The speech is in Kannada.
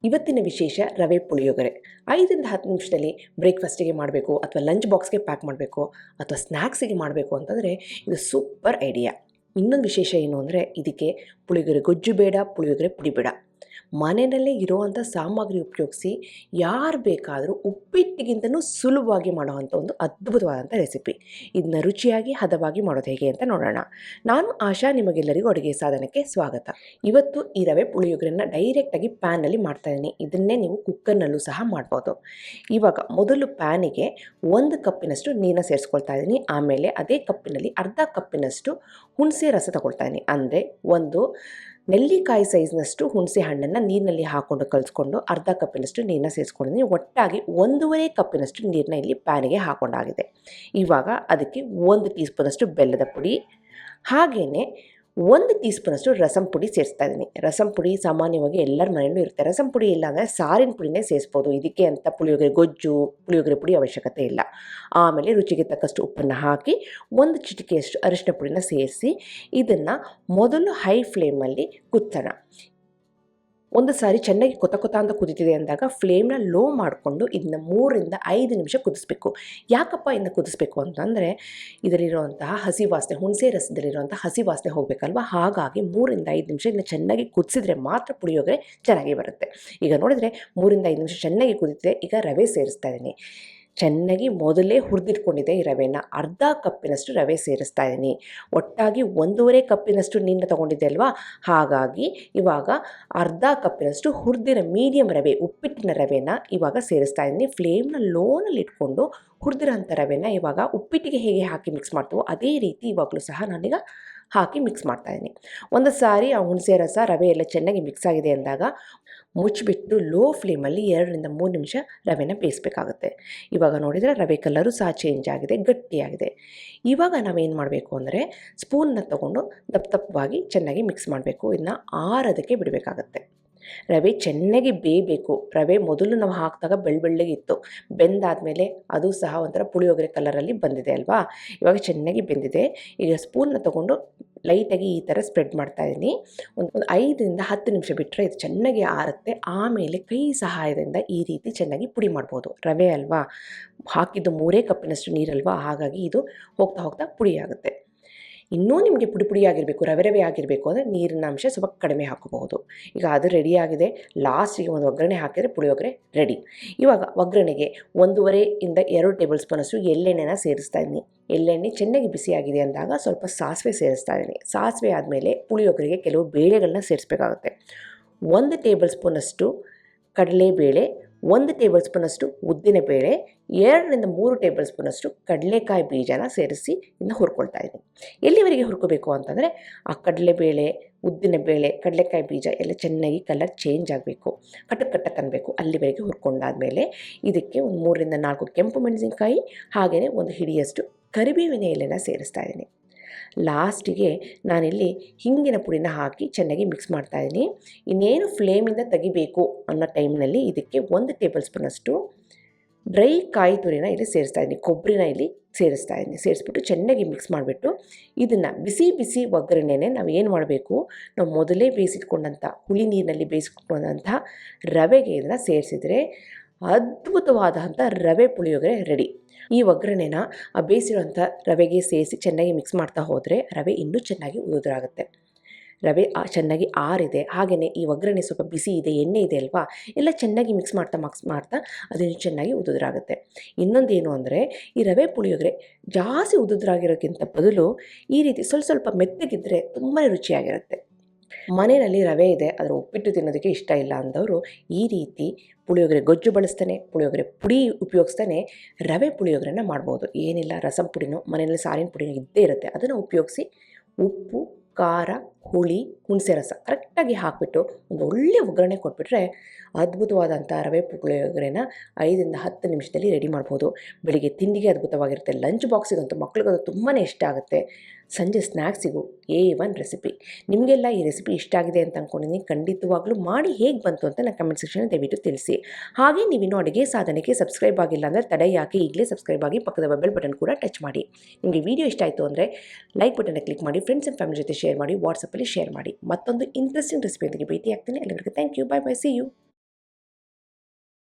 ಇವತ್ತಿನ ವಿಶೇಷ ರವೆ ಪುಳಿಯೋಗರೆ. 5-10 ನಿಮಿಷದಲ್ಲಿ ಬ್ರೇಕ್ಫಾಸ್ಟಿಗೆ ಮಾಡಬೇಕು ಅಥವಾ ಲಂಚ್ ಬಾಕ್ಸ್ಗೆ ಪ್ಯಾಕ್ ಮಾಡಬೇಕು ಅಥವಾ ಸ್ನ್ಯಾಕ್ಸಿಗೆ ಮಾಡಬೇಕು ಅಂತಂದರೆ ಇದು ಸೂಪರ್ ಐಡಿಯಾ. ಇನ್ನೊಂದು ವಿಶೇಷ ಏನು ಅಂದರೆ ಇದಕ್ಕೆ ಪುಳಿಯೋಗರೆ ಗೊಜ್ಜು ಬೇಡ, ಪುಳಿಯೋಗರೆ ಪುಡಿ ಬೇಡ. ಮನೆಯಲ್ಲೇ ಇರುವಂಥ ಸಾಮಗ್ರಿ ಉಪಯೋಗಿಸಿ ಯಾರು ಬೇಕಾದರೂ ಉಪ್ಪಿಟ್ಟಿಗಿಂತನೂ ಸುಲಭವಾಗಿ ಮಾಡುವಂಥ ಒಂದು ಅದ್ಭುತವಾದಂಥ ರೆಸಿಪಿ. ಇದನ್ನ ರುಚಿಯಾಗಿ ಹದವಾಗಿ ಮಾಡೋದು ಹೇಗೆ ಅಂತ ನೋಡೋಣ. ನಾನು ಆಶಾ, ನಿಮಗೆಲ್ಲರಿಗೂ ಅಡುಗೆ ಸಾಧನಕ್ಕೆ ಸ್ವಾಗತ. ಇವತ್ತು ಈ ರವೆ ಪುಳಿಯೋಗರೆನ ಡೈರೆಕ್ಟಾಗಿ ಪ್ಯಾನಲ್ಲಿ ಮಾಡ್ತಾಯಿದ್ದೀನಿ. ಇದನ್ನೇ ನೀವು ಕುಕ್ಕರ್ನಲ್ಲೂ ಸಹ ಮಾಡ್ಬೋದು. ಇವಾಗ ಮೊದಲು ಪ್ಯಾನಿಗೆ 1 ಕಪ್ಪಿನಷ್ಟು ನೀರನ್ನ ಸೇರಿಸ್ಕೊಳ್ತಾ ಇದ್ದೀನಿ. ಆಮೇಲೆ ಅದೇ ಕಪ್ಪಿನಲ್ಲಿ ಅರ್ಧ ಕಪ್ಪಿನಷ್ಟು ಹುಣಸೆ ರಸ ತಗೊಳ್ತಾ ಇದ್ದೀನಿ. ಅಂದರೆ ಒಂದು ನೆಲ್ಲಿಕಾಯಿ ಸೈಜ್ನಷ್ಟು ಹುಣಸೆ ಹಣ್ಣನ್ನು ನೀರಿನಲ್ಲಿ ಹಾಕ್ಕೊಂಡು ಕಲಿಸ್ಕೊಂಡು ಅರ್ಧ ಕಪ್ಪಿನಷ್ಟು ನೀರನ್ನ ಸೇರಿಸ್ಕೊಂಡಿದ್ದೀನಿ. ಒಟ್ಟಾಗಿ 1.5 ಕಪ್ಪಿನಷ್ಟು ನೀರನ್ನ ಇಲ್ಲಿ ಪ್ಯಾನಿಗೆ ಹಾಕ್ಕೊಂಡಾಗಿದೆ. ಇವಾಗ ಅದಕ್ಕೆ 1 ಟೀ ಸ್ಪೂನಷ್ಟು ಬೆಲ್ಲದ ಪುಡಿ, ಹಾಗೆಯೇ 1 ಟೀ ಸ್ಪೂನಷ್ಟು ರಸಂ ಪುಡಿ ಸೇರಿಸ್ತಾ ಇದ್ದೀನಿ. ರಸಂ ಪುಡಿ ಸಾಮಾನ್ಯವಾಗಿ ಎಲ್ಲರ ಮನೆಯಲ್ಲೂ ಇರುತ್ತೆ. ರಸಂ ಪುಡಿ ಇಲ್ಲ ಅಂದರೆ ಸಾರಿನ ಪುಡಿನೇ ಸೇರಿಸ್ಬೋದು. ಇದಕ್ಕೆ ಅಂತ ಪುಳಿಯೋಗರೆ ಗೊಜ್ಜು, ಪುಳಿಯೋಗರೆ ಪುಡಿ ಅವಶ್ಯಕತೆ ಇಲ್ಲ. ಆಮೇಲೆ ರುಚಿಗೆ ತಕ್ಕಷ್ಟು ಉಪ್ಪನ್ನು ಹಾಕಿ 1 ಚಿಟಿಕೆಯಷ್ಟು ಅರಿಶಿನ ಪುಡಿನ ಸೇರಿಸಿ ಇದನ್ನು ಮೊದಲು ಹೈ ಫ್ಲೇಮಲ್ಲಿ ಕುದಿಸೋಣ. ಒಂದು ಸಾರಿ ಚೆನ್ನಾಗಿ ಕೊತ ಅಂತ ಕುದೀತಿದೆ ಅಂದಾಗ ಫ್ಲೇಮ್ನ ಲೋ ಮಾಡಿಕೊಂಡು ಇದನ್ನ 3-5 ನಿಮಿಷ ಕುದಿಸ್ಬೇಕು. ಯಾಕಪ್ಪ ಇದನ್ನ ಕುದಿಸ್ಬೇಕು ಅಂತಂದರೆ ಇದರಲ್ಲಿರುವಂತಹ ಹಸಿ ವಾಸನೆ, ಹುಣಸೆ ರಸದಲ್ಲಿರುವಂಥ ಹಸಿ ವಾಸನೆ ಹೋಗಬೇಕಲ್ವ. ಹಾಗಾಗಿ 3-5 ನಿಮಿಷ ಇದನ್ನ ಚೆನ್ನಾಗಿ ಕುದಿಸಿದ್ರೆ ಮಾತ್ರ ಪುಳಿಯೋಗರೆ ಚೆನ್ನಾಗಿ ಬರುತ್ತೆ. ಈಗ ನೋಡಿದರೆ 3-5 ನಿಮಿಷ ಚೆನ್ನಾಗಿ ಕುದೀತಿದೆ. ಈಗ ರವೆ ಸೇರಿಸ್ತಾ ಇದ್ದೀನಿ. ಚೆನ್ನಾಗಿ ಮೊದಲೇ ಹುರಿದಿಟ್ಕೊಂಡಿದ್ದೆ ಈ ರವೆನ ಅರ್ಧ ಕಪ್ಪಿನಷ್ಟು ರವೆ ಸೇರಿಸ್ತಾ ಇದ್ದೀನಿ. ಒಟ್ಟಾಗಿ 1.5 ಕಪ್ಪಿನಷ್ಟು ನೀರನ್ನ ತೊಗೊಂಡಿದ್ದೆ ಅಲ್ವಾ. ಹಾಗಾಗಿ ಇವಾಗ ಅರ್ಧ ಕಪ್ಪಿನಷ್ಟು ಹುರಿದಿರೋ ಮೀಡಿಯಮ್ ರವೆ, ಉಪ್ಪಿಟ್ಟಿನ ರವೆನ ಇವಾಗ ಸೇರಿಸ್ತಾ ಇದ್ದೀನಿ. ಫ್ಲೇಮ್ನ ಲೋನಲ್ಲಿ ಇಟ್ಕೊಂಡು ಹುರಿದಿರೋಂಥ ರವೆನ ಇವಾಗ ಉಪ್ಪಿಟ್ಟಿಗೆ ಹೇಗೆ ಹಾಕಿ ಮಿಕ್ಸ್ ಮಾಡ್ತೀವೋ ಅದೇ ರೀತಿ ಇವಾಗಲೂ ಸಹ ನಾನೀಗ ಹಾಕಿ ಮಿಕ್ಸ್ ಮಾಡ್ತಾಯಿದ್ದೀನಿ. ಒಂದು ಸಾರಿ ಆ ಹುಣಸೆ ರಸ ರವೆ ಎಲ್ಲ ಚೆನ್ನಾಗಿ ಮಿಕ್ಸ್ ಆಗಿದೆ ಅಂದಾಗ ಮುಚ್ಚಿಬಿಟ್ಟು ಲೋ ಫ್ಲೇಮಲ್ಲಿ 2-3 ನಿಮಿಷ ರವೆನ ಬೇಯಿಸಬೇಕಾಗುತ್ತೆ. ಇವಾಗ ನೋಡಿದರೆ ರವೆ ಕಲರು ಸಹ ಚೇಂಜ್ ಆಗಿದೆ, ಗಟ್ಟಿಯಾಗಿದೆ. ಇವಾಗ ನಾವೇನು ಮಾಡಬೇಕು ಅಂದರೆ ಸ್ಪೂನ್ನ ತೊಗೊಂಡು ದಪ್ಪವಾಗಿ ಚೆನ್ನಾಗಿ ಮಿಕ್ಸ್ ಮಾಡಬೇಕು. ಇದನ್ನ ಆರೋದಕ್ಕೆ ಬಿಡಬೇಕಾಗತ್ತೆ. ರವೆ ಚೆನ್ನಾಗಿ ಬೇಯಬೇಕು. ರವೆ ಮೊದಲು ನಾವು ಹಾಕಿದಾಗ ಬೆಳ್ಳಗಿತ್ತು, ಬೆಂದಾದಮೇಲೆ ಅದು ಸಹ ಒಂಥರ ಪುಳಿಯೋಗರೆ ಕಲರಲ್ಲಿ ಬಂದಿದೆ ಅಲ್ವಾ. ಇವಾಗ ಚೆನ್ನಾಗಿ ಬೆಂದಿದೆ. ಈಗ ಸ್ಪೂನ್ನ ತೊಗೊಂಡು ಲೈಟಾಗಿ ಈ ಥರ ಸ್ಪ್ರೆಡ್ ಮಾಡ್ತಾಯಿದ್ದೀನಿ. ಒಂದು 5-10 ನಿಮಿಷ ಬಿಟ್ಟರೆ ಇದು ಚೆನ್ನಾಗಿ ಆರುತ್ತೆ. ಆಮೇಲೆ ಕೈ ಸಹಾಯದಿಂದ ಈ ರೀತಿ ಚೆನ್ನಾಗಿ ಪುಡಿ ಮಾಡ್ಬೋದು. ರವೆ ಅಲ್ವಾ, ಹಾಕಿದ್ದು 3 ಕಪ್ಪಿನಷ್ಟು ನೀರಲ್ವಾ, ಹಾಗಾಗಿ ಇದು ಹೋಗ್ತಾ ಪುಡಿ ಆಗುತ್ತೆ. ಇನ್ನೂ ನಿಮಗೆ ಪುಡಿ ಆಗಿರಬೇಕು, ರವೆ ಆಗಿರಬೇಕು ಅಂದರೆ ನೀರಿನ ಅಂಶ ಸ್ವಲ್ಪ ಕಡಿಮೆ ಹಾಕೋಬಹುದು. ಈಗ ಅದು ರೆಡಿಯಾಗಿದೆ. ಲಾಸ್ಟಿಗೆ ಒಂದು ಒಗ್ಗರಣೆ ಹಾಕಿದರೆ ಪುಳಿಯೋಗರೆ ರೆಡಿ. ಇವಾಗ ಒಗ್ಗರಣೆಗೆ 1.5-2 ಟೇಬಲ್ ಸ್ಪೂನಷ್ಟು ಎಳ್ಳೆಣ್ಣೆನ ಸೇರಿಸ್ತಾ ಇದ್ದೀನಿ. ಎಳ್ಳೆಣ್ಣೆ ಚೆನ್ನಾಗಿ ಬಿಸಿಯಾಗಿದೆ ಅಂದಾಗ ಸ್ವಲ್ಪ ಸಾಸಿವೆ ಸೇರಿಸ್ತಾ ಇದ್ದೀನಿ. ಸಾಸಿವೆ ಆದಮೇಲೆ ಪುಳಿಯೋಗರೆಗೆ ಕೆಲವು ಬೇಳೆಗಳನ್ನ ಸೇರಿಸಬೇಕಾಗುತ್ತೆ. 1 ಟೇಬಲ್ ಸ್ಪೂನಷ್ಟು ಕಡಲೆಬೇಳೆ, 1 ಟೇಬಲ್ ಸ್ಪೂನಷ್ಟು ಉದ್ದಿನಬೇಳೆ, 2-3 ಟೇಬಲ್ ಸ್ಪೂನಷ್ಟು ಕಡಲೆಕಾಯಿ ಬೀಜನ ಸೇರಿಸಿ ಇದನ್ನ ಹುರ್ಕೊಳ್ತಾ ಇದ್ದೀನಿ. ಎಲ್ಲಿವರೆಗೆ ಹುರ್ಕೋಬೇಕು ಅಂತಂದರೆ ಆ ಕಡಲೆಬೇಳೆ, ಉದ್ದಿನಬೇಳೆ, ಕಡಲೆಕಾಯಿ ಬೀಜ ಎಲ್ಲ ಚೆನ್ನಾಗಿ ಕಲರ್ ಚೇಂಜ್ ಆಗಬೇಕು, ಕಟ್ಟಕ್ಕೆ ಅನ್ನಬೇಕು. ಅಲ್ಲಿವರೆಗೆ ಹುರ್ಕೊಂಡಾದಮೇಲೆ ಇದಕ್ಕೆ ಒಂದು 3-4 ಕೆಂಪು ಮೆಣಸಿನಕಾಯಿ, ಹಾಗೆಯೇ 1 ಹಿಡಿಯಷ್ಟು ಕರಿಬೇವಿನ ಎಲೆನ ಸೇರಿಸ್ತಾ ಇದ್ದೀನಿ. ಲಾಸ್ಟಿಗೆ ನಾನಿಲ್ಲಿ ಹಿಂಗಿನ ಪುಡಿನ ಹಾಕಿ ಚೆನ್ನಾಗಿ ಮಿಕ್ಸ್ ಮಾಡ್ತಾಯಿದ್ದೀನಿ. ಇನ್ನೇನು ಫ್ಲೇಮಿಂದ ತೆಗಿಬೇಕು ಅನ್ನೋ ಟೈಮ್ನಲ್ಲಿ ಇದಕ್ಕೆ 1 ಟೇಬಲ್ ಸ್ಪೂನಷ್ಟು ಡ್ರೈ ಕಾಯಿ ತುರಿನ ಇಲ್ಲಿ ಸೇರಿಸ್ತಾ ಇದ್ದೀನಿ. ಕೊಬ್ಬರಿನ ಇಲ್ಲಿ ಸೇರಿಸ್ತಾ ಇದ್ದೀನಿ. ಸೇರಿಸ್ಬಿಟ್ಟು ಚೆನ್ನಾಗಿ ಮಿಕ್ಸ್ ಮಾಡಿಬಿಟ್ಟು ಇದನ್ನು ಬಿಸಿ ಒಗ್ಗರಣೆನೇ ನಾವು ಏನು ಮಾಡಬೇಕು, ನಾವು ಮೊದಲೇ ಬೇಯಿಸಿಟ್ಕೊಂಡಂಥ ಹುಳಿ ನೀರಿನಲ್ಲಿ ಬೇಯಿಸಿಟ್ಕೊಂಡಂಥ ರವೆಗೆ ಇದನ್ನು ಸೇರಿಸಿದರೆ ಅದ್ಭುತವಾದಂಥ ರವೆ ಪುಳಿಯೋಗರೆ ರೆಡಿ. ಈ ಒಗ್ಗರಣೆನ ಆ ಬೇಯಿಸಿರೋಂಥ ರವೆಗೆ ಸೇರಿಸಿ ಚೆನ್ನಾಗಿ ಮಿಕ್ಸ್ ಮಾಡ್ತಾ ಹೋದರೆ ರವೆ ಇನ್ನೂ ಚೆನ್ನಾಗಿ ಉದುರಾಗುತ್ತೆ. ರವೆ ಚೆನ್ನಾಗಿ ಆರಿದೆ, ಹಾಗೆಯೇ ಈ ಒಗ್ಗರಣೆ ಸ್ವಲ್ಪ ಬಿಸಿ ಇದೆ, ಎಣ್ಣೆ ಇದೆ ಅಲ್ವಾ, ಎಲ್ಲ ಚೆನ್ನಾಗಿ ಮಿಕ್ಸ್ ಮಾಡ್ತಾ ಅದನ್ನು ಚೆನ್ನಾಗಿ ಉದುರಾಗುತ್ತೆ. ಇನ್ನೊಂದೇನು ಅಂದರೆ ಈ ರವೆ ಪುಳಿಯೋಗರೆ ಜಾಸ್ತಿ ಉದುರಾಗಿರೋಕ್ಕಿಂತ ಬದಲು ಈ ರೀತಿ ಸ್ವಲ್ಪ ಮೆತ್ತಗಿದ್ದರೆ ತುಂಬಾ ರುಚಿಯಾಗಿರುತ್ತೆ. ಮನೆಯಲ್ಲಿ ರವೆ ಇದೆ, ಅದರ ಉಪ್ಪಿಟ್ಟು ತಿನ್ನೋದಕ್ಕೆ ಇಷ್ಟ ಇಲ್ಲ ಅಂದವರು ಈ ರೀತಿ ಪುಳಿಯೋಗರೆ ಗೊಜ್ಜು ಬಳಸ್ತಾನೆ, ಪುಳಿಯೋಗರೆ ಪುಡಿ ಉಪಯೋಗಿಸ್ತಾನೆ ರವೆ ಪುಳಿಯೋಗರೆನ ಮಾಡ್ಬೋದು. ಏನಿಲ್ಲ, ರಸಂ ಪುಡಿನೋ ಮನೆಯಲ್ಲಿ ಸಾರಿನ ಪುಡಿನೋ ಇದ್ದೇ ಇರುತ್ತೆ, ಅದನ್ನು ಉಪಯೋಗಿಸಿ ಉಪ್ಪು, ಖಾರ, ಹುಳಿ, ಹುಣಸೆ ರಸ ಕರೆಕ್ಟಾಗಿ ಹಾಕಿಬಿಟ್ಟು ಒಂದು ಒಳ್ಳೆಯ ಒಗ್ಗರಣೆ ಕೊಟ್ಬಿಟ್ರೆ ಅದ್ಭುತವಾದಂಥ ರವೆ ಪುಳಿಯೋಗರೆನ 5-10 ನಿಮಿಷದಲ್ಲಿ ರೆಡಿ ಮಾಡ್ಬೋದು. ಬೆಳಿಗ್ಗೆ ತಿಂಡಿಗೆ ಅದ್ಭುತವಾಗಿರುತ್ತೆ. ಲಂಚ್ ಬಾಕ್ಸಿಗಂತೂ ಮಕ್ಳಿಗಂತೂ ತುಂಬಾ ಇಷ್ಟ ಆಗುತ್ತೆ. ಸಂಜೆ ಸ್ನ್ಯಾಕ್ಸಿಗೂ A1 ರೆಸಿಪಿ. ನಿಮಗೆಲ್ಲ ಈ ರೆಸಿಪಿ ಇಷ್ಟ ಆಗಿದೆ ಅಂತ ಅಂದ್ಕೊಂಡಿದ್ದೀನಿ. ಖಂಡಿತವಾಗ್ಲೂ ಮಾಡಿ ಹೇಗೆ ಬಂತು ಅಂತ ನಾನು ಕಮೆಂಟ್ ಸೆಕ್ಷನಲ್ಲಿ ದಯವಿಟ್ಟು ತಿಳಿಸಿ. ಹಾಗೆ ನೀವಿನ್ನೂ ಅಡುಗೆ ಸಾಧನೆಗೆ ಸಬ್ಸ್ಕ್ರೈಬ್ ಆಗಿಲ್ಲ ಅಂದರೆ ತಡೆ ಯಾಕೆ, ಈಗಲೇ ಸಬ್ಸ್ಕ್ರೈಬ್ ಆಗಿ ಪಕ್ಕದ ಬೆಲ್ ಬಟನ್ ಕೂಡ ಟಚ್ ಮಾಡಿ. ನಿಮಗೆ ವಿಡಿಯೋ ಇಷ್ಟ ಆಯಿತು ಅಂದರೆ ಲೈಕ್ ಬಟನ್ನ ಕ್ಲಿಕ್ ಮಾಡಿ, ಫ್ರೆಂಡ್ಸ್ ಆ್ಯಂಡ್ ಫ್ಯಾಮಿಲಿ ಜೊತೆ ಶೇರ್ ಮಾಡಿ, ವಾಟ್ಸಪ್ಪಲ್ಲಿ ಶೇರ್ ಮಾಡಿ. ಮತ್ತೊಂದು ಇಂಟ್ರೆಸ್ಟಿಂಗ್ ರೆಸಿಪಿಯೊಂದಿಗೆ ಭೇಟಿ ಆಗ್ತೀನಿ. ಎಲ್ಲರಿಗೂ thank you, bye bye, see you.